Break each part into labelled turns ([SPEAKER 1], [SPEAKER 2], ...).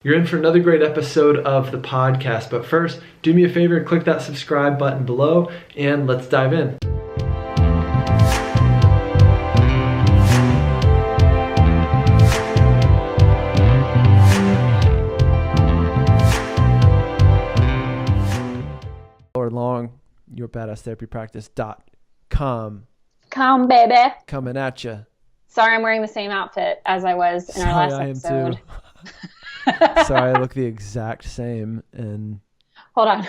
[SPEAKER 1] You're in for another great episode of the podcast, but first, do me a favor and click that subscribe button below, and let's dive in. Or long, your badass therapy practice.com.
[SPEAKER 2] Come, baby.
[SPEAKER 1] Coming at you.
[SPEAKER 2] Sorry, I'm wearing the same outfit as I was in our last episode.
[SPEAKER 1] I am too. Sorry, I look the exact same. And
[SPEAKER 2] hold on,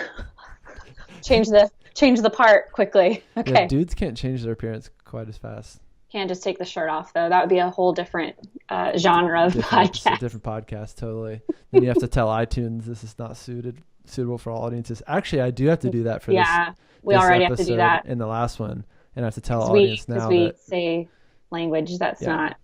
[SPEAKER 2] change the part quickly. Okay.
[SPEAKER 1] Yeah, dudes can't change their appearance quite as fast.
[SPEAKER 2] Can't just take the shirt off though. That would be a whole different genre of podcast.
[SPEAKER 1] Different podcast, totally. Then you have to tell iTunes this is not suitable for all audiences. Actually, I do have to do that for this.
[SPEAKER 2] Yeah, we already have to do that
[SPEAKER 1] in the last one, and I have to tell the audience now
[SPEAKER 2] because we say language that's not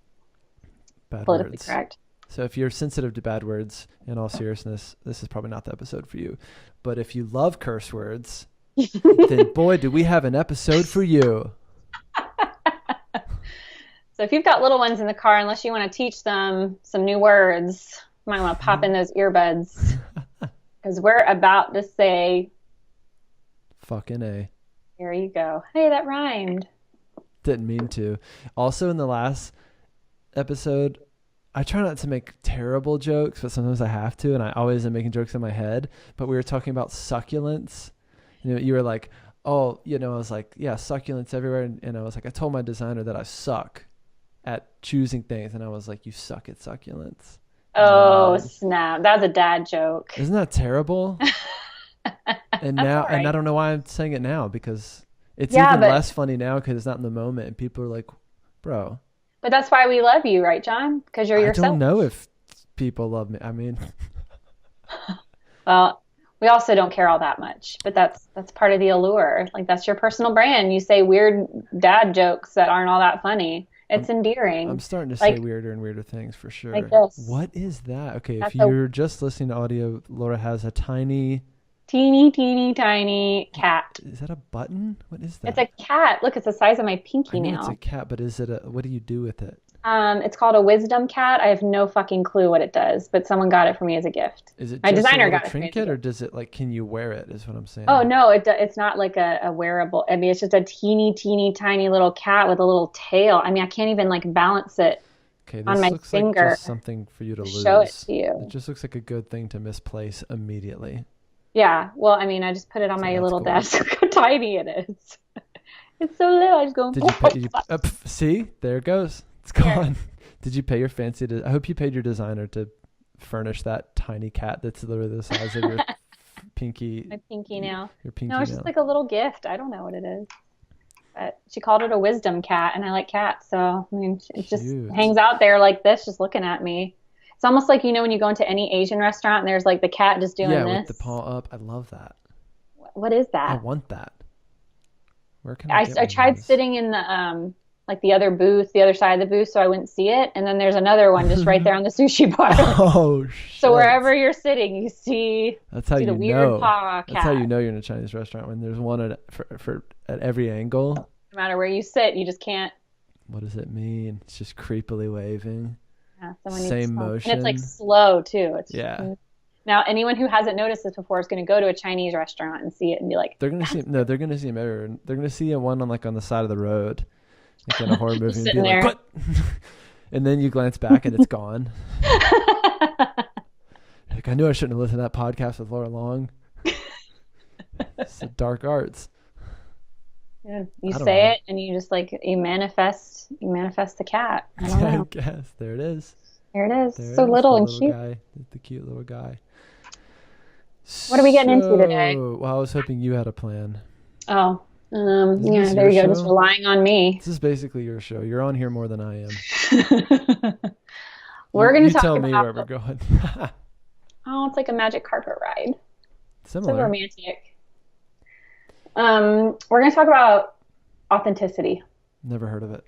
[SPEAKER 1] bad
[SPEAKER 2] politically
[SPEAKER 1] words.
[SPEAKER 2] correct.
[SPEAKER 1] So if you're sensitive to bad words, in all seriousness, this is probably not the episode for you. But if you love curse words, then boy, do we have an episode for you.
[SPEAKER 2] So if you've got little ones in the car, unless you want to teach them some new words, you might want to pop in those earbuds. Because we're about to say...
[SPEAKER 1] Fucking A.
[SPEAKER 2] Here you go. Hey, that rhymed.
[SPEAKER 1] Didn't mean to. Also in the last episode... I try not to make terrible jokes, but sometimes I have to, and I always am making jokes in my head. But we were talking about succulents. You were like, oh, I was like, yeah, succulents everywhere. And I was like, I told my designer that I suck at choosing things. And I was like, you suck at succulents.
[SPEAKER 2] Oh, snap. That was a dad joke.
[SPEAKER 1] Isn't that terrible? And now,
[SPEAKER 2] right.
[SPEAKER 1] And I don't know why I'm saying it now, because it's even less funny now because it's not in the moment. And people are like, bro.
[SPEAKER 2] But that's why we love you, right, John? Because you're yourself.
[SPEAKER 1] I don't know if people love me. I mean,
[SPEAKER 2] well, we also don't care all that much, but that's part of the allure. Like, that's your personal brand. You say weird dad jokes that aren't all that funny. It's endearing.
[SPEAKER 1] I'm starting to say weirder and weirder things for sure.
[SPEAKER 2] Like this.
[SPEAKER 1] What is that? Okay, if you're just listening to audio, Laura has a teeny tiny cat. Is that a button? What is that?
[SPEAKER 2] It's a cat. Look, it's the size of my pinky now.
[SPEAKER 1] It's a cat, but is it what do you do with it?
[SPEAKER 2] It's called a wisdom cat. I have no fucking clue what it does, but someone got it for me as a gift.
[SPEAKER 1] Is it
[SPEAKER 2] my
[SPEAKER 1] just
[SPEAKER 2] designer
[SPEAKER 1] a
[SPEAKER 2] got it
[SPEAKER 1] trinket,
[SPEAKER 2] for me
[SPEAKER 1] or does it can you wear it? Is what I'm saying.
[SPEAKER 2] Oh no, it's not like a wearable. I mean, it's just a teeny tiny little cat with a little tail. I mean, I can't even balance it on my finger.
[SPEAKER 1] Like just something for you to lose.
[SPEAKER 2] Show it to you.
[SPEAKER 1] It just looks like a good thing to misplace immediately.
[SPEAKER 2] Yeah, well, I mean, I just put it on my little desk. Look how tiny it is. It's so little. I just go.
[SPEAKER 1] See, there it goes. It's gone. Yeah. Did you pay your I hope you paid your designer to furnish that tiny cat that's literally the size of your pinky.
[SPEAKER 2] My pinky now.
[SPEAKER 1] Your pinky.
[SPEAKER 2] No, it's just like a little gift. I don't know what it is. But she called it a wisdom cat, and I like cats, so I mean, it just hangs out there like this, just looking at me. It's almost like, when you go into any Asian restaurant and there's the cat just doing this.
[SPEAKER 1] Yeah, with the paw up. I love that.
[SPEAKER 2] What is that?
[SPEAKER 1] I want that. Where can
[SPEAKER 2] I tried sitting in the the other booth, the other side of the booth, so I wouldn't see it. And then there's another one just right there on the sushi bar.
[SPEAKER 1] Oh, shit.
[SPEAKER 2] So wherever you're sitting, you see, the weird paw cat.
[SPEAKER 1] That's how you know you're in a Chinese restaurant, when there's one at every angle.
[SPEAKER 2] No matter where you sit, you just can't.
[SPEAKER 1] What does it mean? It's just creepily waving.
[SPEAKER 2] Yeah,
[SPEAKER 1] same motion.
[SPEAKER 2] And it's slow too.
[SPEAKER 1] Yeah.
[SPEAKER 2] Now, anyone who hasn't noticed this before is going to go to a Chinese restaurant and see it and be like,
[SPEAKER 1] they're going to see. No, they're going to see him everywhere. They're going to see one on the side of the road, like in a horror movie, and be like, "What?" And then you glance back and it's gone. Like, I knew I shouldn't have listened to that podcast with Laura Long. It's the dark arts.
[SPEAKER 2] Yeah, you say it and you just you manifest the cat. I don't know.
[SPEAKER 1] I guess there it is.
[SPEAKER 2] There it is. So little and cute.
[SPEAKER 1] The cute little guy.
[SPEAKER 2] What are we getting into today?
[SPEAKER 1] Well, I was hoping you had a plan.
[SPEAKER 2] Oh, there you go. Just relying on me.
[SPEAKER 1] This is basically your show. You're on here more than I am.
[SPEAKER 2] We're going to talk
[SPEAKER 1] tell
[SPEAKER 2] about.
[SPEAKER 1] me where we're going.
[SPEAKER 2] Oh, it's like a magic carpet ride.
[SPEAKER 1] Similar.
[SPEAKER 2] So romantic. We're going to talk about authenticity.
[SPEAKER 1] Never heard of it.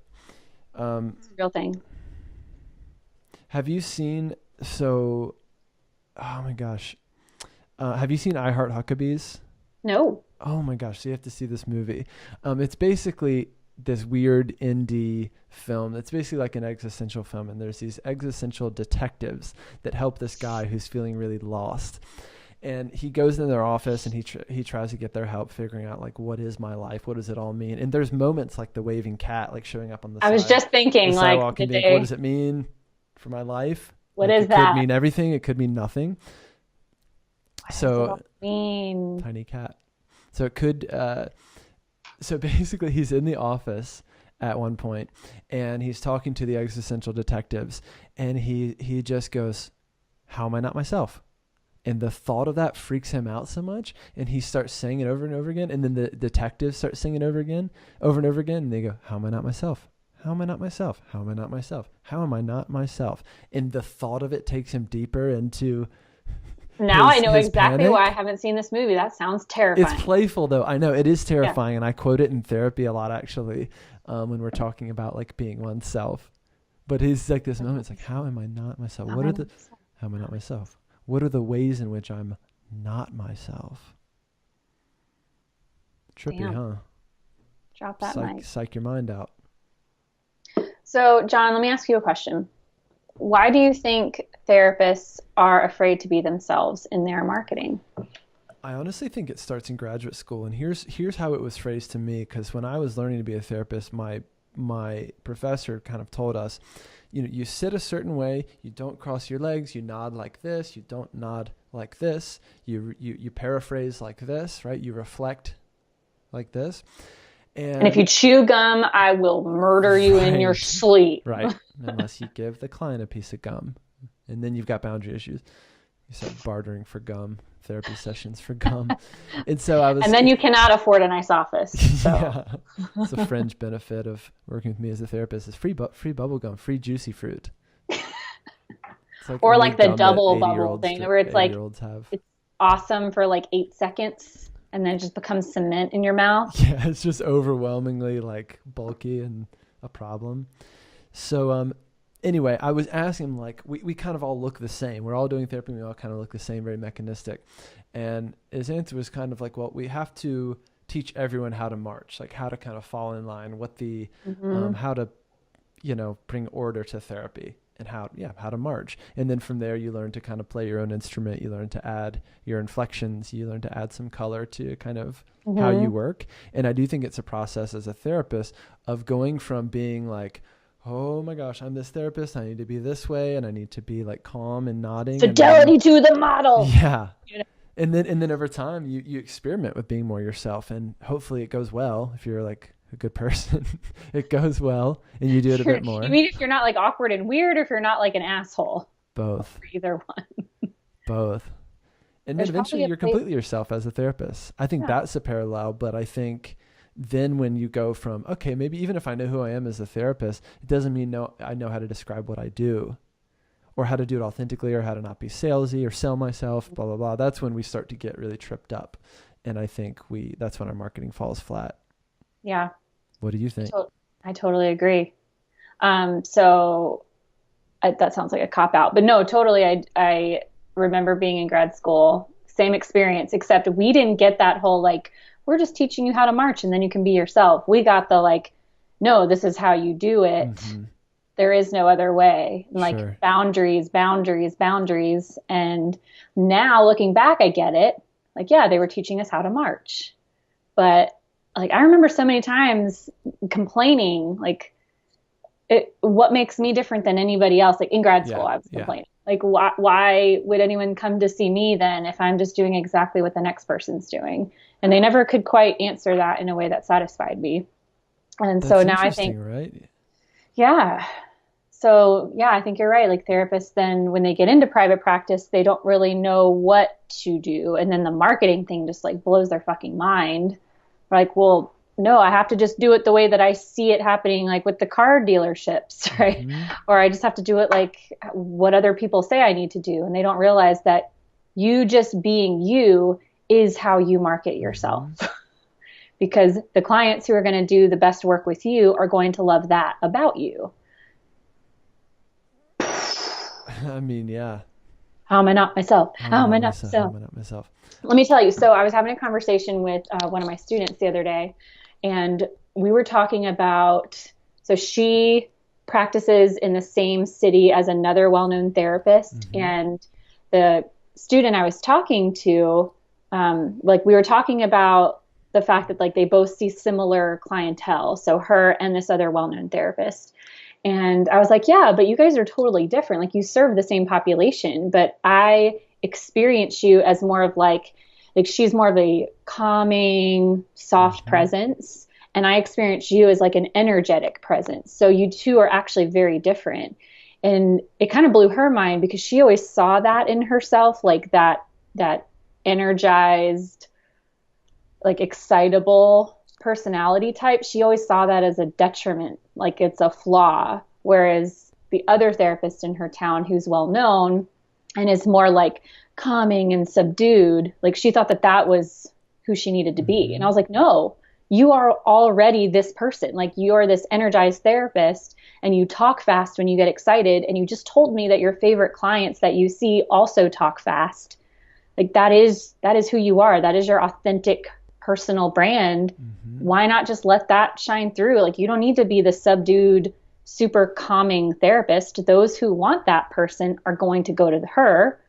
[SPEAKER 2] It's a real thing.
[SPEAKER 1] Have you seen, oh my gosh. Have you seen I Heart Huckabees?
[SPEAKER 2] No.
[SPEAKER 1] Oh my gosh. So you have to see this movie. It's basically this weird indie film that's basically like an existential film, and there's these existential detectives that help this guy who's feeling really lost. And he goes in their office and he tries to get their help figuring out like, what is my life? What does it all mean? And there's moments like the waving cat, like showing up on the
[SPEAKER 2] I was just thinking, like,
[SPEAKER 1] what does it mean for my life?
[SPEAKER 2] What
[SPEAKER 1] like,
[SPEAKER 2] is
[SPEAKER 1] it
[SPEAKER 2] that?
[SPEAKER 1] It could mean everything. It could mean nothing.
[SPEAKER 2] What
[SPEAKER 1] so
[SPEAKER 2] does it mean?
[SPEAKER 1] Tiny cat. So it could, so basically he's in the office at one point and he's talking to the existential detectives and he just goes, how am I not myself? And the thought of that freaks him out so much. And he starts saying it over and over again. And then the detectives start singing over and over again. And they go, how am I not myself? How am I not myself? How am I not myself? How am I not myself? And the thought of it takes him deeper into
[SPEAKER 2] now I know exactly
[SPEAKER 1] panic.
[SPEAKER 2] why I haven't seen this movie. That sounds terrifying.
[SPEAKER 1] It's playful though. I know it is terrifying. Yeah. And I quote it in therapy a lot actually, when we're talking about like being oneself. But he's like this moment, it's like, how am I not myself? How am I not myself? What are the ways in which I'm not myself? Trippy,
[SPEAKER 2] damn.
[SPEAKER 1] Huh?
[SPEAKER 2] Drop that mic.
[SPEAKER 1] Psych your mind out.
[SPEAKER 2] So, John, let me ask you a question. Why do you think therapists are afraid to be themselves in their marketing?
[SPEAKER 1] I honestly think it starts in graduate school. And here's how it was phrased to me. Because when I was learning to be a therapist, my professor kind of told us, you sit a certain way, you don't cross your legs, you nod like this, you don't nod like this, you paraphrase like this, right? You reflect like this. And
[SPEAKER 2] if you chew gum, I will murder you in your sleep.
[SPEAKER 1] Right. Unless you give the client a piece of gum. And then you've got boundary issues. You start bartering for gum, therapy sessions for gum. And then
[SPEAKER 2] you cannot afford a nice office. So.
[SPEAKER 1] Yeah. It's a fringe benefit of working with me as a therapist is free bubble gum, free juicy fruit.
[SPEAKER 2] Like or like the double bubble thing where it's like, it's awesome for like 8 seconds and then it just becomes cement in your mouth.
[SPEAKER 1] Yeah, it's just overwhelmingly like bulky and a problem. So, anyway, I was asking him, like, we kind of all look the same. We're all doing therapy. We all kind of look the same, very mechanistic. And his answer was kind of like, well, we have to teach everyone how to march, like how to kind of fall in line, what the, how to, bring order to therapy and how to march. And then from there, you learn to kind of play your own instrument. You learn to add your inflections. You learn to add some color to kind of how you work. And I do think it's a process as a therapist of going from being like, oh my gosh, I'm this therapist. I need to be this way. And I need to be like calm and nodding.
[SPEAKER 2] Fidelity to the model.
[SPEAKER 1] Yeah. And then over time you experiment with being more yourself and hopefully it goes well. If you're like a good person, it goes well and you do it a bit more.
[SPEAKER 2] You mean if you're not like awkward and weird or if you're not like an asshole?
[SPEAKER 1] Both.
[SPEAKER 2] Either one.
[SPEAKER 1] Both. And then eventually you're completely yourself as a therapist. I think that's a parallel, but I think then when you go from, okay, maybe even if I know who I am as a therapist, it doesn't mean I know how to describe what I do or how to do it authentically or how to not be salesy or sell myself, blah, blah, blah. That's when we start to get really tripped up. And I think that's when our marketing falls flat.
[SPEAKER 2] Yeah.
[SPEAKER 1] What do you think?
[SPEAKER 2] I totally agree. So that sounds like a cop out, but no, totally. I remember being in grad school, same experience, except we didn't get that whole, like, we're just teaching you how to march and then you can be yourself. We got the like, no, this is how you do it. Mm-hmm. There is no other way. And like boundaries. And now looking back, I get it. Like, yeah, they were teaching us how to march. But like, I remember so many times complaining, like, what makes me different than anybody else? Like in grad school, I was complaining. Like, why would anyone come to see me then if I'm just doing exactly what the next person's doing? And they never could quite answer that in a way that satisfied me. And so now I think,
[SPEAKER 1] right?
[SPEAKER 2] Yeah. So yeah, I think you're right. Like therapists then when they get into private practice, they don't really know what to do. And then the marketing thing just like blows their fucking mind. Like, well, no, I have to just do it the way that I see it happening, like with the car dealerships, right? Mm-hmm. Or I just have to do it like what other people say I need to do. And they don't realize that you just being you is how you market yourself. Mm-hmm. Because the clients who are going to do the best work with you are going to love that about you.
[SPEAKER 1] I mean, yeah.
[SPEAKER 2] How am I not myself? How am I not myself? Let me tell you. So I was having a conversation with one of my students the other day. And we were talking about, so she practices in the same city as another well-known therapist.
[SPEAKER 1] Mm-hmm.
[SPEAKER 2] And the student I was talking to, like we were talking about the fact that like they both see similar clientele. So her and this other well-known therapist. And I was like, yeah, but you guys are totally different. Like you serve the same population, but I experience you as more of like she's more of a calming, soft
[SPEAKER 1] Mm-hmm.
[SPEAKER 2] presence. And I experience you as like an energetic presence. So you two are actually very different. And it kind of blew her mind because she always saw that in herself, like that energized, like excitable personality type. She always saw that as a detriment, like it's a flaw. Whereas the other therapist in her town who's well known and is more like calming and subdued, like she thought that that was who she needed to be.
[SPEAKER 1] Mm-hmm.
[SPEAKER 2] And I was like, no, you are already this person. Like you're this energized therapist and you talk fast when you get excited. And you just told me that your favorite clients that you see also talk fast. Like that is who you are. That is your authentic personal brand.
[SPEAKER 1] Mm-hmm.
[SPEAKER 2] Why not just let that shine through? Like you don't need to be the subdued, super calming therapist. Those who want that person are going to go to her.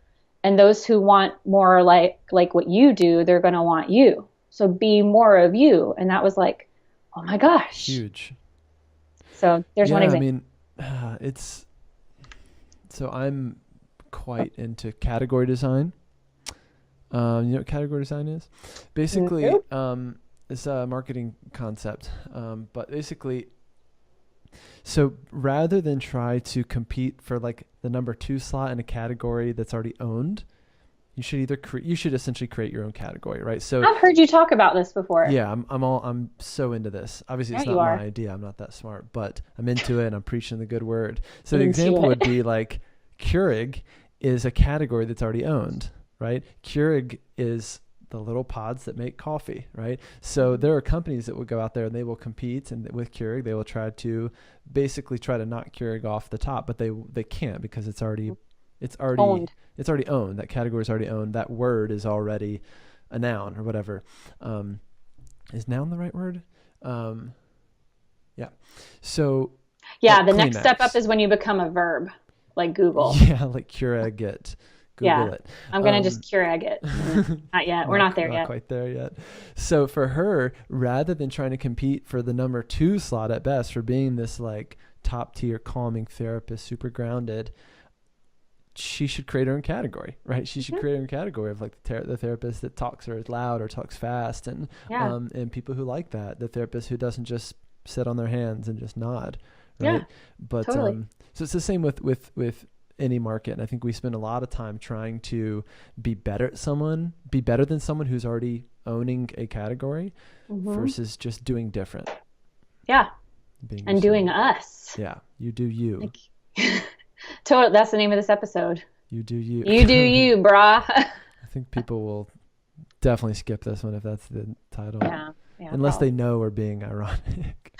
[SPEAKER 2] And those who want more like what you do, they're going to want you. So be more of you. And that was like, oh my gosh.
[SPEAKER 1] Huge.
[SPEAKER 2] So there's one example.
[SPEAKER 1] I mean, so I'm quite into category design. You know what category design is? Basically, it's a marketing concept. But basically, so rather than try to compete for like the number 2 slot in a category that's already owned, you should essentially create your own category, right? So
[SPEAKER 2] I've heard you talk about this before.
[SPEAKER 1] yeah, I'm so into this. Obviously, it's
[SPEAKER 2] Yeah,
[SPEAKER 1] not
[SPEAKER 2] you
[SPEAKER 1] my
[SPEAKER 2] are.
[SPEAKER 1] idea. I'm not that smart, but I'm into it and I'm preaching the good word. So the example would be like Keurig is a category that's already owned, right? Keurig is the little pods that make coffee, right? So there are companies that will go out there and they will compete, and with Keurig, they will try to knock Keurig off the top, but they can't because it's already
[SPEAKER 2] Owned.
[SPEAKER 1] It's already owned. That category is already owned. That word is already a noun or whatever. Is noun the right word? Yeah. So
[SPEAKER 2] Yeah,
[SPEAKER 1] like
[SPEAKER 2] the next step
[SPEAKER 1] Kleenex.
[SPEAKER 2] up is when you become a verb, like Google.
[SPEAKER 1] Yeah, like Keurig it. Google it.
[SPEAKER 2] I'm going to just Keurig it. Not yet. We're not there yet.
[SPEAKER 1] Not quite there yet. So for her, rather than trying to compete for the number 2 slot at best, for being this like top tier calming therapist, super grounded, she should create her own category, right? She should create her own category of like the therapist that talks or is loud or talks fast, and people who like that. The therapist who doesn't just sit on their hands and just nod, right?
[SPEAKER 2] Yeah,
[SPEAKER 1] But
[SPEAKER 2] totally.
[SPEAKER 1] so it's the same with any market. And I think we spend a lot of time trying to be better than someone who's already owning a category versus just doing different.
[SPEAKER 2] Yeah.
[SPEAKER 1] Being
[SPEAKER 2] And
[SPEAKER 1] yourself.
[SPEAKER 2] doing us.
[SPEAKER 1] Yeah. You do you.
[SPEAKER 2] Totally. That's the name of this episode.
[SPEAKER 1] You do you.
[SPEAKER 2] You do you, brah.
[SPEAKER 1] I think people will definitely skip this one if that's the title.
[SPEAKER 2] Yeah.
[SPEAKER 1] Unless they know we're being ironic,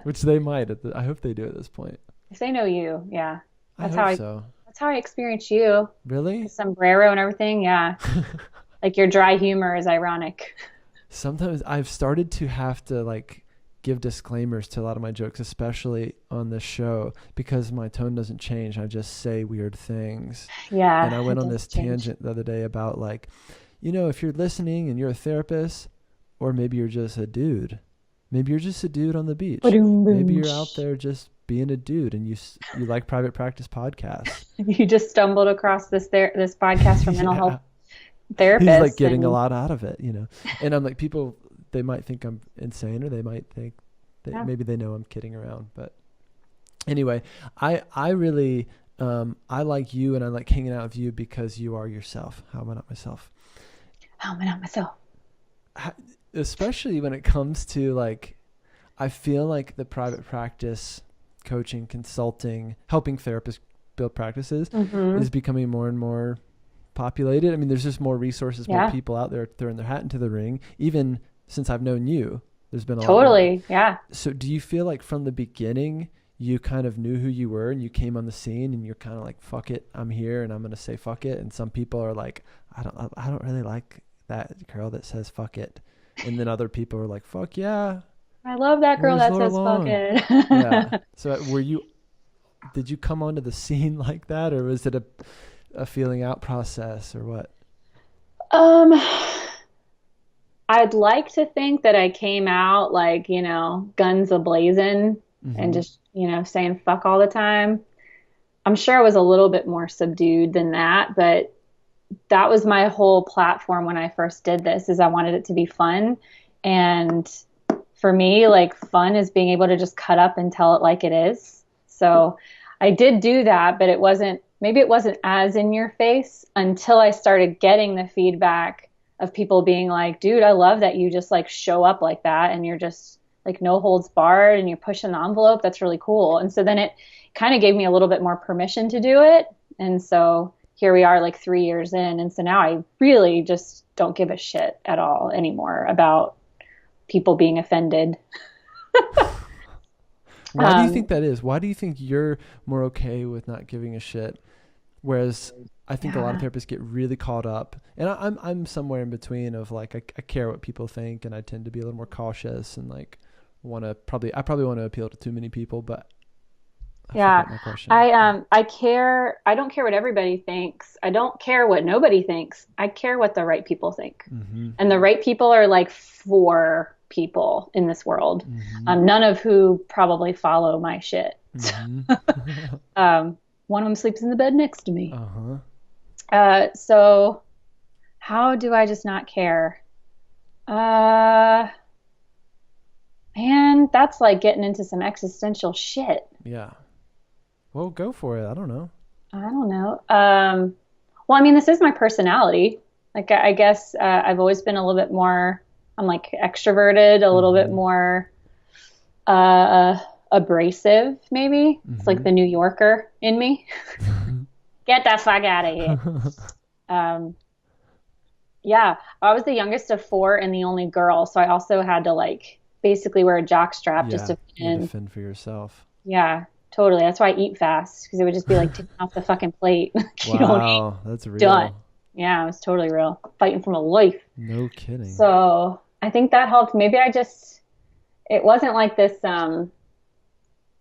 [SPEAKER 1] which they might. I hope they do at this point.
[SPEAKER 2] If they know you, yeah.
[SPEAKER 1] That's so.
[SPEAKER 2] That's how I experience you.
[SPEAKER 1] Really?
[SPEAKER 2] The sombrero and everything, yeah. Like your dry humor is ironic.
[SPEAKER 1] Sometimes I've started to have to like give disclaimers to a lot of my jokes, especially on this show, because my tone doesn't change. I just say weird things.
[SPEAKER 2] Yeah.
[SPEAKER 1] And I went on this tangent the other day about like, if you're listening and you're a therapist, or maybe you're just a dude. Maybe you're just a dude on the beach. Maybe you're out there just being a dude and you like private practice podcasts.
[SPEAKER 2] You just stumbled across this podcast for mental health therapists.
[SPEAKER 1] He's like getting a lot out of it, And I'm like, people, they might think I'm insane, or they might think that maybe they know I'm kidding around. But anyway, I really, I like you and I like hanging out with you because you are yourself. How am I not myself?
[SPEAKER 2] How am I not myself?
[SPEAKER 1] Especially when it comes to like, I feel like the private practice coaching, consulting, helping therapists build practices is becoming more and more populated. I mean, there's just more resources, more people out there throwing their hat into the ring. Even since I've known you, there's been a lot.
[SPEAKER 2] Totally, yeah.
[SPEAKER 1] So do you feel like from the beginning, you kind of knew who you were and you came on the scene and you're kind of like, fuck it, I'm here and I'm going to say fuck it. And some people are like, I don't really like that girl that says fuck it. And then other people are like, fuck yeah,
[SPEAKER 2] I love that girl
[SPEAKER 1] Where's
[SPEAKER 2] that
[SPEAKER 1] Laura
[SPEAKER 2] says fuck
[SPEAKER 1] Long? Yeah.
[SPEAKER 2] it.
[SPEAKER 1] So did you come onto the scene like that, or was it a feeling out process, or what?
[SPEAKER 2] Um, I'd like to think that I came out like, guns a-blazing and
[SPEAKER 1] Mm-hmm.
[SPEAKER 2] just, saying fuck all the time. I'm sure I was a little bit more subdued than that, but that was my whole platform when I first did this is I wanted it to be fun. And for me, like fun is being able to just cut up and tell it like it is. So I did do that, but maybe it wasn't as in your face until I started getting the feedback of people being like, dude, I love that you just like show up like that and you're just like no holds barred and you're pushing the envelope. That's really cool. And so then it kind of gave me a little bit more permission to do it. And so here we are like 3 years in. And so now I really just don't give a shit at all anymore about people being offended.
[SPEAKER 1] Why do you think that is? Why do you think you're more okay with not giving a shit? Whereas I think a lot of therapists get really caught up, and I'm somewhere in between of like I care what people think, and I tend to be a little more cautious and like I probably want to appeal to too many people, but I forgot my question.
[SPEAKER 2] I care. I don't care what everybody thinks. I don't care what nobody thinks. I care what the right people think, and the right people are like 4 people in this world, none of who probably follow my shit. One of them sleeps in the bed next to me. So how do I just not care? Man, that's like getting into some existential shit.
[SPEAKER 1] Yeah. Well, go for it. I don't know.
[SPEAKER 2] Well, I mean, this is my personality. Like, I guess I've always been a little bit more, I'm like extroverted, a little bit more abrasive, maybe. It's like the New Yorker in me. Get the fuck out of here. Yeah, I was the youngest of 4 and the only girl, so I also had to like basically wear a jock strap just to fit in.
[SPEAKER 1] To fend for yourself.
[SPEAKER 2] Yeah, totally. That's why I eat fast, because it would just be like taking off the fucking plate.
[SPEAKER 1] Wow, that's real.
[SPEAKER 2] Done. Yeah, it was totally real. Fighting for my life.
[SPEAKER 1] No kidding.
[SPEAKER 2] So I think that helped. Maybe it wasn't like this, I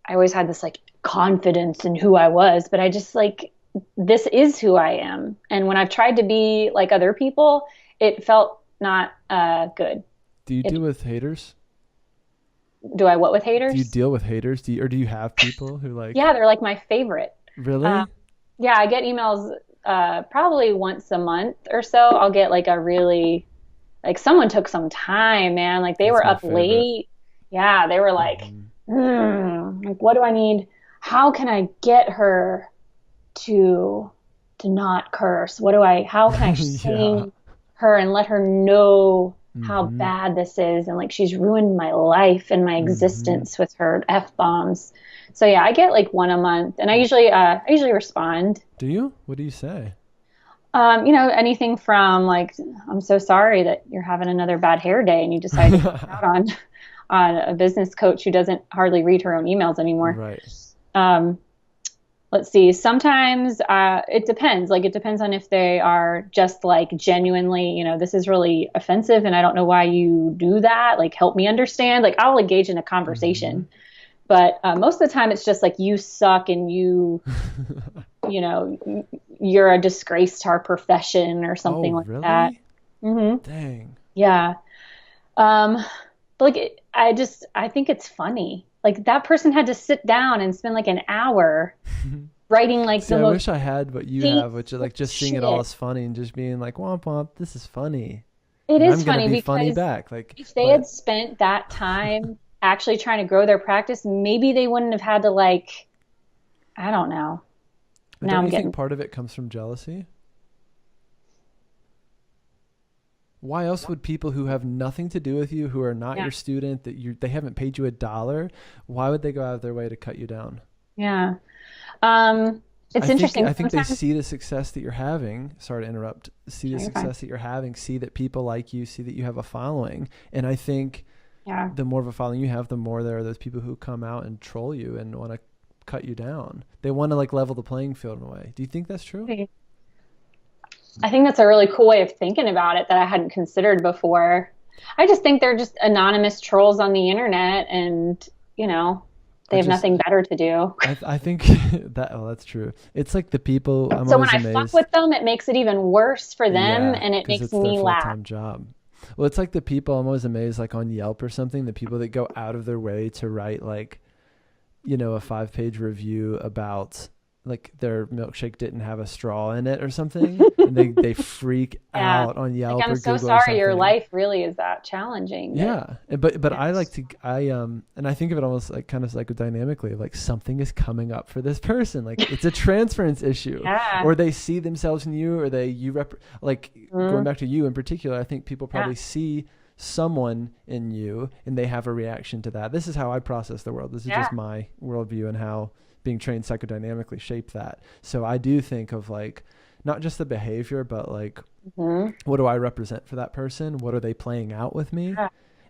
[SPEAKER 2] always had this like confidence in who I was, but I just like, this is who I am. And when I've tried to be like other people, it felt not good.
[SPEAKER 1] Do you deal with haters?
[SPEAKER 2] Do I what with haters?
[SPEAKER 1] Do you deal with haters? Do you have people who like...
[SPEAKER 2] Yeah, they're like my favorite.
[SPEAKER 1] Really?
[SPEAKER 2] Yeah, I get emails probably once a month or so. I'll get like a really, like someone took some time, man. Like they were up late. Yeah, they were like, like, what do I need? How can I get her to not curse? How can I shame her and let her know how bad this is? And like, she's ruined my life and my existence with her F-bombs. So yeah, I get like one a month, and I usually respond.
[SPEAKER 1] Do you? What do you say?
[SPEAKER 2] Anything from like, I'm so sorry that you're having another bad hair day and you decided to put out on a business coach who doesn't hardly read her own emails anymore.
[SPEAKER 1] Right.
[SPEAKER 2] Let's see. Sometimes it depends. Like it depends on if they are just like genuinely, this is really offensive and I don't know why you do that. Like help me understand. Like I'll engage in a conversation. But most of the time it's just like you suck and you're a disgrace to our profession or something like
[SPEAKER 1] really?
[SPEAKER 2] that.
[SPEAKER 1] Dang.
[SPEAKER 2] Yeah. But like I think it's funny. Like that person had to sit down and spend like an hour writing like
[SPEAKER 1] I wish I had what you have, which is like just seeing it all as funny and just being like, womp womp, this is funny.
[SPEAKER 2] It is funny
[SPEAKER 1] because
[SPEAKER 2] funny
[SPEAKER 1] back. Like
[SPEAKER 2] if they had spent that time actually trying to grow their practice, maybe they wouldn't have had to like, I don't know.
[SPEAKER 1] But don't you think part of it comes from jealousy? Why else would people who have nothing to do with you, who are not your student, they haven't paid you $1, why would they go out of their way to cut you down?
[SPEAKER 2] Yeah. It's interesting.
[SPEAKER 1] I think they see the success that you're having. Sorry to interrupt. See the success that you're having. See that people like you. See that you have a following. And I think the more of a following you have, the more there are those people who come out and troll you and want to cut you down. They want to like level the playing field in a way. Do you think that's true?
[SPEAKER 2] I think that's a really cool way of thinking about it that I hadn't considered before. I just think they're just anonymous trolls on the internet, and they have nothing better to do.
[SPEAKER 1] I think that's true. It's like the people. I'm
[SPEAKER 2] So when
[SPEAKER 1] always
[SPEAKER 2] I
[SPEAKER 1] amazed.
[SPEAKER 2] fuck with them, it makes it even worse for them, and it
[SPEAKER 1] 'cause
[SPEAKER 2] makes
[SPEAKER 1] it's
[SPEAKER 2] me
[SPEAKER 1] their
[SPEAKER 2] laugh.
[SPEAKER 1] full-time job. Well, it's like the people. I'm always amazed, like on Yelp or something. The people that go out of their way to write like, a 5-page review about like their milkshake didn't have a straw in it or something, and they freak out on Yelp
[SPEAKER 2] Like, I'm
[SPEAKER 1] or
[SPEAKER 2] so
[SPEAKER 1] Google
[SPEAKER 2] sorry your
[SPEAKER 1] something.
[SPEAKER 2] life really is that challenging.
[SPEAKER 1] Yeah, but I like to and I think of it almost like kind of psychodynamically, like something is coming up for this person, like it's a transference issue, or they see themselves in you, or going back to you in particular. I think people probably see someone in you and they have a reaction to that. This is how I process the world. This is just my worldview and how being trained psychodynamically shaped that. So I do think of like not just the behavior, but like what do I represent for that person? What are they playing out with me?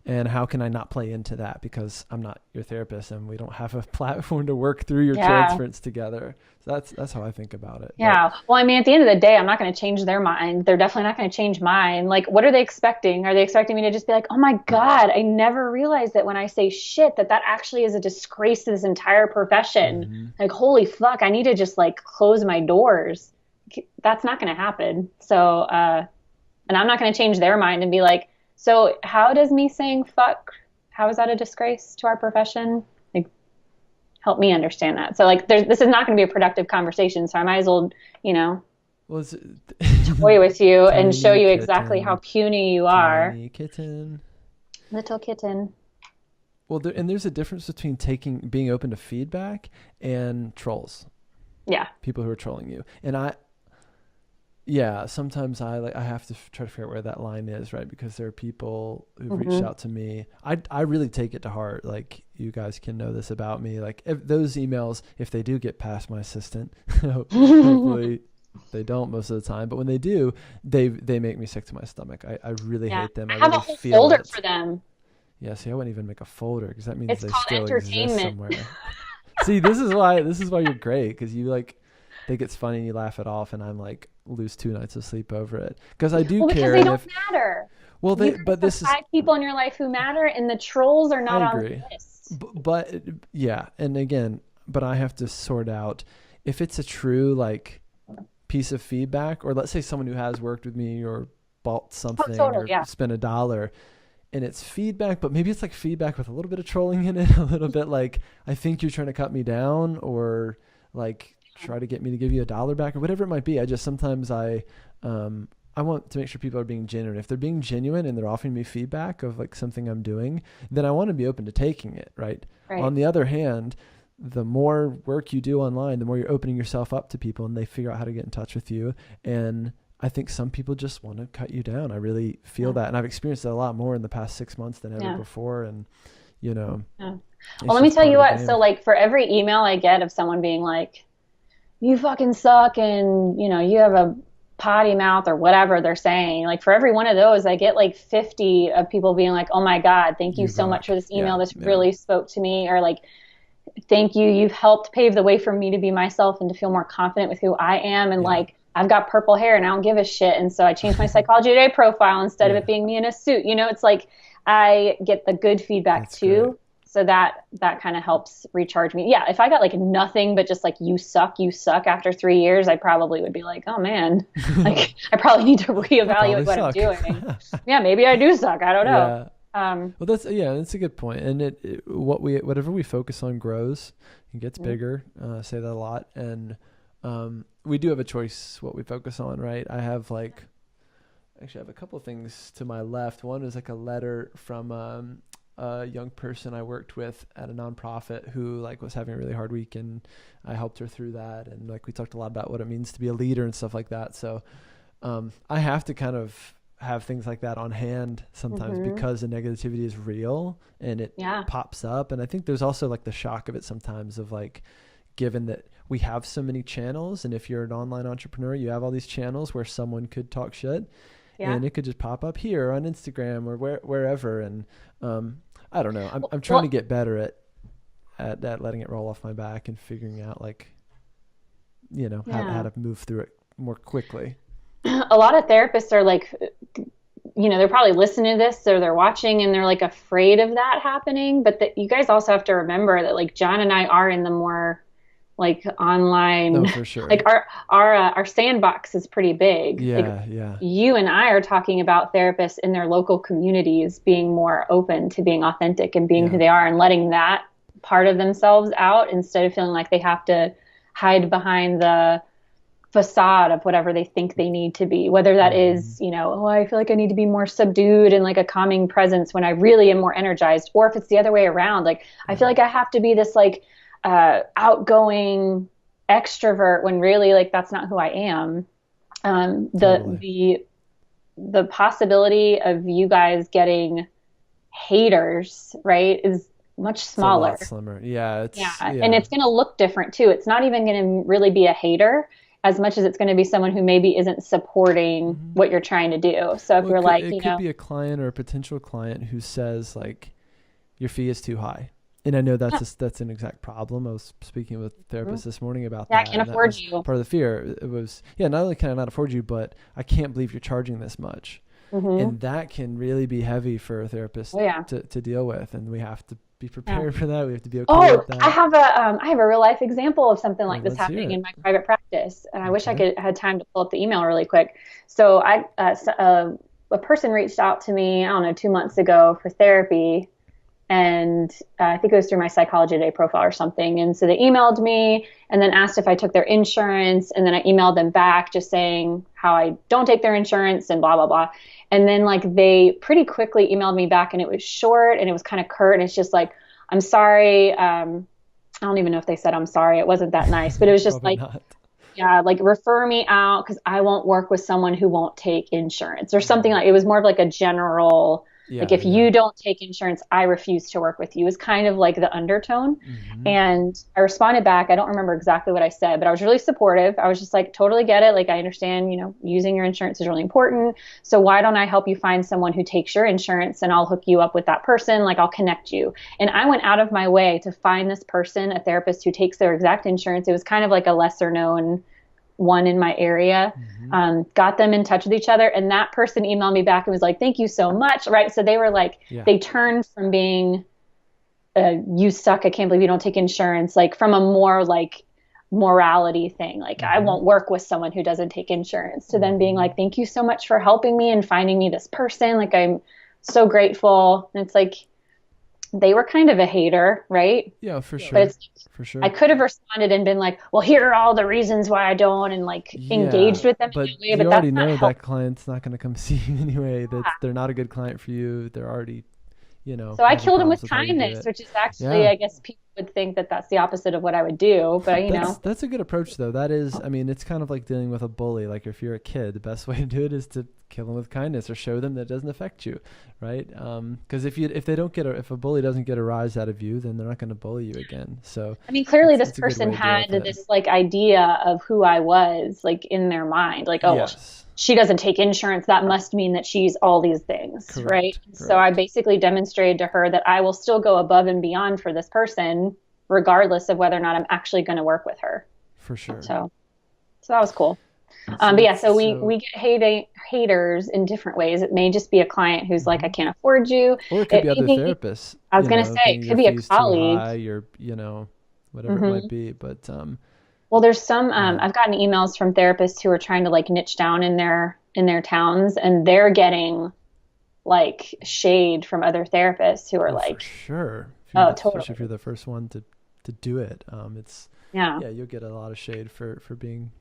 [SPEAKER 1] And how can I not play into that, because I'm not your therapist and we don't have a platform to work through your transference together. So that's how I think about it.
[SPEAKER 2] Yeah. But, well, I mean, at the end of the day, I'm not going to change their mind. They're definitely not going to change mine. Like, what are they expecting? Are they expecting me to just be like, oh my God, I never realized that when I say shit, that actually is a disgrace to this entire profession. Like, holy fuck, I need to just like close my doors. That's not going to happen. So, and I'm not going to change their mind and be like, so how does me saying fuck, how is that a disgrace to our profession? Like, help me understand that. So like, this is not going to be a productive conversation. So I might as well, toy with you and show you exactly how puny you are.
[SPEAKER 1] Tiny kitten.
[SPEAKER 2] Little kitten.
[SPEAKER 1] Well, there's a difference between being open to feedback and trolls.
[SPEAKER 2] Yeah.
[SPEAKER 1] People who are trolling you. And sometimes I have to try to figure out where that line is, right? Because there are people who've reached out to me. I really take it to heart. Like, you guys can know this about me. Like, if those emails, if they do get past my assistant, hopefully they don't most of the time, but when they do, they make me sick to my stomach. I really hate them.
[SPEAKER 2] I have
[SPEAKER 1] really
[SPEAKER 2] a whole
[SPEAKER 1] feel
[SPEAKER 2] folder
[SPEAKER 1] it.
[SPEAKER 2] for them.
[SPEAKER 1] Yeah, see, I wouldn't even make a folder because that means
[SPEAKER 2] it's
[SPEAKER 1] they
[SPEAKER 2] called
[SPEAKER 1] still
[SPEAKER 2] entertainment.
[SPEAKER 1] exist somewhere. See, this is why you're great, because you like think it's funny and you laugh it off, and I'm like lose 2 nights of sleep over it because I do care.
[SPEAKER 2] Because they don't matter.
[SPEAKER 1] Well, this is
[SPEAKER 2] 5 people in your life who matter, and the trolls are not on the list.
[SPEAKER 1] But yeah, and again, but I have to sort out if it's a true like piece of feedback, or let's say someone who has worked with me or bought something or spent $1. And it's feedback, but maybe it's like feedback with a little bit of trolling in it, a little bit like, I think you're trying to cut me down, or like try to get me to give you $1 back, or whatever it might be. I just sometimes I want to make sure people are being genuine. If they're being genuine and they're offering me feedback of like something I'm doing, then I want to be open to taking it, right? On the other hand, the more work you do online, the more you're opening yourself up to people, and they figure out how to get in touch with you. And I think some people just want to cut you down. I really feel that. And I've experienced it a lot more in the past 6 months than ever before. And,
[SPEAKER 2] Well, let me tell you what. So like for every email I get of someone being like, you fucking suck, and you have a potty mouth, or whatever they're saying, like for every one of those, I get like 50 of people being like, oh my God, thank you so much for this email. This really spoke to me. Or like, thank you. You've helped pave the way for me to be myself and to feel more confident with who I am. And like, I've got purple hair and I don't give a shit. And so I changed my Psychology Today profile instead of it being me in a suit. It's like I get the good feedback too. Great. So that kind of helps recharge me. Yeah. If I got like nothing but just like, you suck after 3 years, I probably would be like, oh man, like I probably need to reevaluate what I'm doing. Yeah. Maybe I do suck. I don't know.
[SPEAKER 1] Well, that's a good point. And whatever we focus on grows and gets bigger. Say that a lot. And, we do have a choice what we focus on, right? I have I have a couple of things to my left. One is like a letter from a young person I worked with at a nonprofit who like was having a really hard week, and I helped her through that. And like we talked a lot about what it means to be a leader and stuff like that. So I have to kind of have things like that on hand sometimes because the negativity is real and it pops up. And I think there's also like the shock of it sometimes of like, given that we have so many channels, and if you're an online entrepreneur, you have all these channels where someone could talk shit and it could just pop up here on Instagram or wherever. And I don't know. I'm trying to get better at letting it roll off my back and figuring out like, how to move through it more quickly.
[SPEAKER 2] A lot of therapists are like they're probably listening to this or they're watching and they're like afraid of that happening. But that you guys also have to remember that like John and I are in the more like online,
[SPEAKER 1] Oh, for sure.
[SPEAKER 2] like our sandbox is pretty big.
[SPEAKER 1] Yeah,
[SPEAKER 2] like,
[SPEAKER 1] yeah.
[SPEAKER 2] You and I are talking about therapists in their local communities being more open to being authentic and being who they are and letting that part of themselves out instead of feeling like they have to hide behind the facade of whatever they think they need to be, whether that is, oh, I feel like I need to be more subdued and like a calming presence when I really am more energized, or if it's the other way around, like I feel like I have to be this like outgoing extrovert when really like that's not who I am. The possibility of you guys getting haters, right, is much smaller.
[SPEAKER 1] It's a lot slimmer. Yeah.
[SPEAKER 2] And it's going to look different too. It's not even going to really be a hater as much as it's going to be someone who maybe isn't supporting what you're trying to do. So if you're like,
[SPEAKER 1] it could be a client or a potential client who says like, your fee is too high. And I know that's an exact problem. I was speaking with a therapist this morning about that.
[SPEAKER 2] I can't afford you.
[SPEAKER 1] Part of the fear. It was, not only can I not afford you, but I can't believe you're charging this much. And that can really be heavy for a therapist to deal with. And we have to be prepared for that. We have to be okay with that.
[SPEAKER 2] I have a real life example of something like this happening in my private had and I wish I had time to pull up the email really quick. So a person reached out to me, I don't know, 2 months ago for therapy. And I think it was through my Psychology Today profile or something. And so they emailed me and then asked if I took their insurance. And then I emailed them back just saying how I don't take their insurance and blah, blah, blah. And then like they pretty quickly emailed me back and it was short and it was kind of curt. And it's just like, I'm sorry. I don't even know if they said I'm sorry. It wasn't that nice, but it was just like, like refer me out because I won't work with someone who won't take insurance or something. Like it was more of like a general, if you don't take insurance, I refuse to work with you is kind of like the undertone. And I responded back. I don't remember exactly what I said, but I was really supportive. I was just like, totally get it. Like, I understand, using your insurance is really important. So why don't I help you find someone who takes your insurance and I'll hook you up with that person. Like I'll connect you. And I went out of my way to find this person, a therapist who takes their exact insurance. It was kind of like a lesser known one in my area, got them in touch with each other. And that person emailed me back and was like, thank you so much. Right. So they were like, they turned from being, you suck, I can't believe you don't take insurance, like from a more like morality thing. Like I won't work with someone who doesn't take insurance, to then being like, thank you so much for helping me and finding me this person. Like, I'm so grateful. And it's like, they were kind of a hater, right?
[SPEAKER 1] Yeah, for sure.
[SPEAKER 2] But I could have responded and been like, well, here are all the reasons why I don't, and like engaged with them.
[SPEAKER 1] But you already know that client's not going to come see you anyway. They're not a good client for you. They're already, So
[SPEAKER 2] I killed him with kindness, which is actually, I guess people would think that that's the opposite of what I would do. But
[SPEAKER 1] that's a good approach though. That is, I mean, it's kind of like dealing with a bully. Like if you're a kid, the best way to do it is to kill them with kindness or show them that it doesn't affect you, right? Because if a bully doesn't get a rise out of you, then they're not going to bully you again. So
[SPEAKER 2] I mean, clearly this person had this like idea of who I was, like in their mind, like, oh, she doesn't take insurance, that must mean that she's all these things. Correct, right? Correct. So I basically demonstrated to her that I will still go above and beyond for this person, regardless of whether or not I'm actually going to work with her.
[SPEAKER 1] For sure.
[SPEAKER 2] So that was cool. So we get haters in different ways. It may just be a client who's like, I can't afford you.
[SPEAKER 1] Or it could be other therapists.
[SPEAKER 2] I was going to say, it could be a colleague.
[SPEAKER 1] Whatever it might be. But
[SPEAKER 2] well, there's some, I've gotten emails from therapists who are trying to like niche down in their towns, and they're getting like shade from other therapists who are like,
[SPEAKER 1] for sure.
[SPEAKER 2] Totally.
[SPEAKER 1] Especially if you're the first one to do it. You'll get a lot of shade for being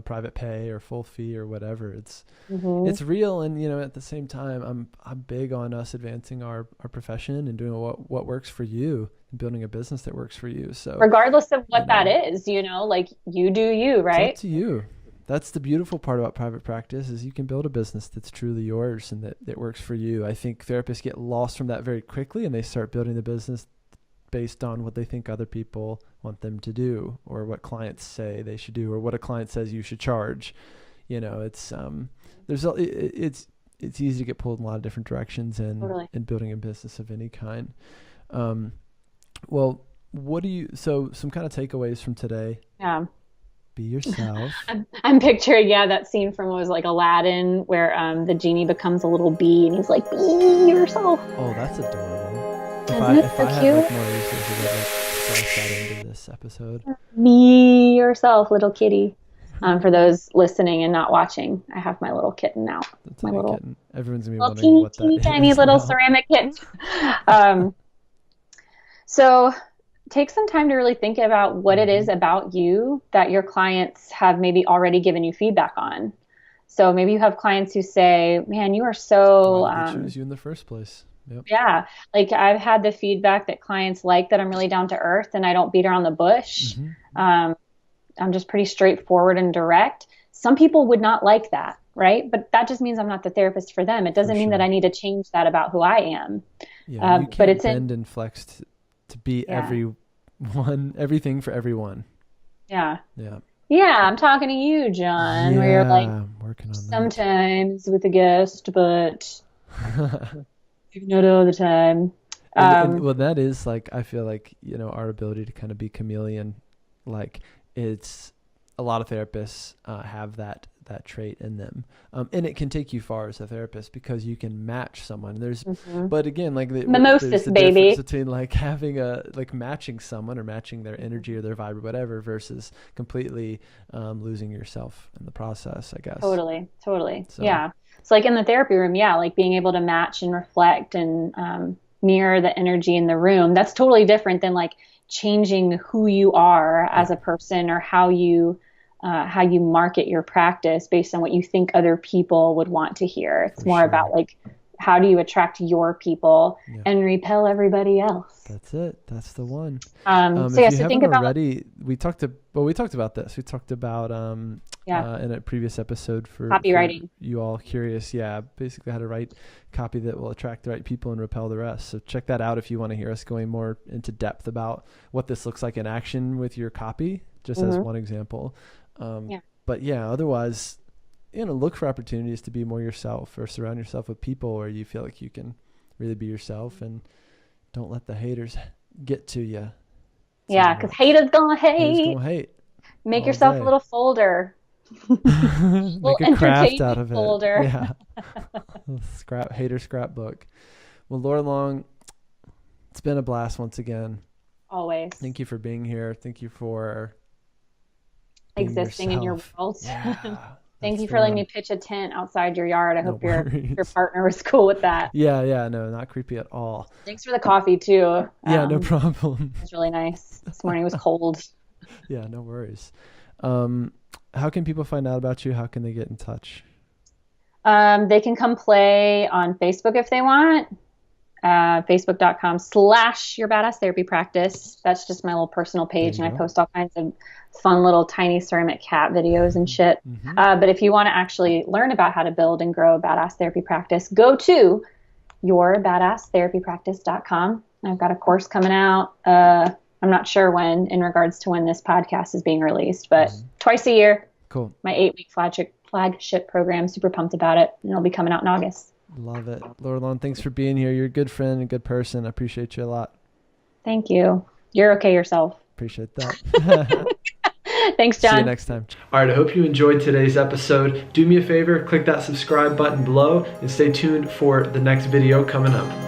[SPEAKER 1] private pay or full fee or whatever. It's real. And at the same time, I'm big on us advancing our profession and doing what works for you and building a business that works for you. So
[SPEAKER 2] regardless of what that is, like you do you, right?
[SPEAKER 1] It's up to you. That's the beautiful part about private practice, is you can build a business that's truly yours and that works for you. I think therapists get lost from that very quickly, and they start building the business based on what they think other people want them to do, or what clients say they should do, or what a client says you should charge. It's easy to get pulled in a lot of different directions in building a business of any kind. Well, some kind of takeaways from today.
[SPEAKER 2] Yeah.
[SPEAKER 1] Be yourself.
[SPEAKER 2] I'm picturing, that scene from, what was like Aladdin, where the genie becomes a little bee and he's like, be yourself.
[SPEAKER 1] Oh, that's adorable. If
[SPEAKER 2] Isn't it so
[SPEAKER 1] I had
[SPEAKER 2] cute?
[SPEAKER 1] like more resources, I'd like splice that into this episode.
[SPEAKER 2] Be yourself, little kitty. For those listening and not watching, I have my little kitten now.
[SPEAKER 1] That's
[SPEAKER 2] My
[SPEAKER 1] like a
[SPEAKER 2] little
[SPEAKER 1] kitten. Everyone's gonna be
[SPEAKER 2] little
[SPEAKER 1] wondering what that
[SPEAKER 2] teeny
[SPEAKER 1] is
[SPEAKER 2] tiny little
[SPEAKER 1] now.
[SPEAKER 2] ceramic kitten. So take some time to really think about what it is about you that your clients have maybe already given you feedback on. So maybe you have clients who say, man, you are so,
[SPEAKER 1] Why did they choose you in the first place? Yep.
[SPEAKER 2] yeah, like I've had the feedback that clients like that I'm really down to earth and I don't beat around the bush. I'm just pretty straightforward and direct. Some people would not like that, right? But that just means I'm not the therapist for them. It doesn't mean that I need to change that about who I am.
[SPEAKER 1] Yeah, you can't
[SPEAKER 2] but it's
[SPEAKER 1] bend and flex to be everything for everyone.
[SPEAKER 2] Yeah.
[SPEAKER 1] Yeah.
[SPEAKER 2] Yeah, I'm talking to you, John, where you're like,
[SPEAKER 1] working on
[SPEAKER 2] sometimes with a guest, but not all the time.
[SPEAKER 1] Well, that is like, I feel like, our ability to kind of be chameleon, like it's a lot of therapists have that trait in them. And it can take you far as a therapist because you can match someone. But again, like
[SPEAKER 2] mimosas,
[SPEAKER 1] there's the
[SPEAKER 2] baby.
[SPEAKER 1] difference between like having matching someone or matching their energy or their vibe or whatever versus completely losing yourself in the process, I guess.
[SPEAKER 2] Totally.
[SPEAKER 1] So.
[SPEAKER 2] Yeah. So like in the therapy room, like being able to match and reflect and mirror the energy in the room. That's totally different than like changing who you are as a person or how you market your practice based on what you think other people would want to hear. It's more about like, how do you attract your people and repel everybody else? That's
[SPEAKER 1] it. That's the one.
[SPEAKER 2] So think about
[SPEAKER 1] already. We talked about this. We talked about in a previous episode for
[SPEAKER 2] copywriting.
[SPEAKER 1] For you all curious, basically how to write copy that will attract the right people and repel the rest. So check that out if you want to hear us going more into depth about what this looks like in action with your copy, just as one example. But otherwise, look for opportunities to be more yourself or surround yourself with people where you feel like you can really be yourself and don't let the haters get to you.
[SPEAKER 2] Yeah, because haters gonna hate. Make yourself a little folder.
[SPEAKER 1] Make a craft out of it.
[SPEAKER 2] Folder.
[SPEAKER 1] Yeah. Hater scrapbook. Well, Laura Long, it's been a blast once again.
[SPEAKER 2] Always.
[SPEAKER 1] Thank you for being here. Thank you for
[SPEAKER 2] existing in your world.
[SPEAKER 1] Yeah,
[SPEAKER 2] Thank you for letting me pitch a tent outside your yard. I hope your partner was cool with that.
[SPEAKER 1] Yeah, no, not creepy at all.
[SPEAKER 2] Thanks for the coffee too.
[SPEAKER 1] No problem.
[SPEAKER 2] It was really nice. This morning was cold.
[SPEAKER 1] Yeah, no worries. How can people find out about you? How can they get in touch?
[SPEAKER 2] They can come play on Facebook if they want. Facebook.com/Your Badass Therapy Practice. That's just my little personal page, and I post all kinds of fun little tiny ceramic cat videos and shit. But if you want to actually learn about how to build and grow a badass therapy practice, go to yourbadasstherapypractice.com. I've got a course coming out. I'm not sure when, in regards to when this podcast is being released, but twice a year.
[SPEAKER 1] Cool.
[SPEAKER 2] My 8-week flagship program. Super pumped about it, and it'll be coming out in August.
[SPEAKER 1] Love it. Laura Long, thanks for being here. You're a good friend and a good person. I appreciate you a lot.
[SPEAKER 2] Thank you. You're okay yourself.
[SPEAKER 1] Appreciate that.
[SPEAKER 2] Thanks, John.
[SPEAKER 1] See you next time. All right, I hope you enjoyed today's episode. Do me a favor, click that subscribe button below and stay tuned for the next video coming up.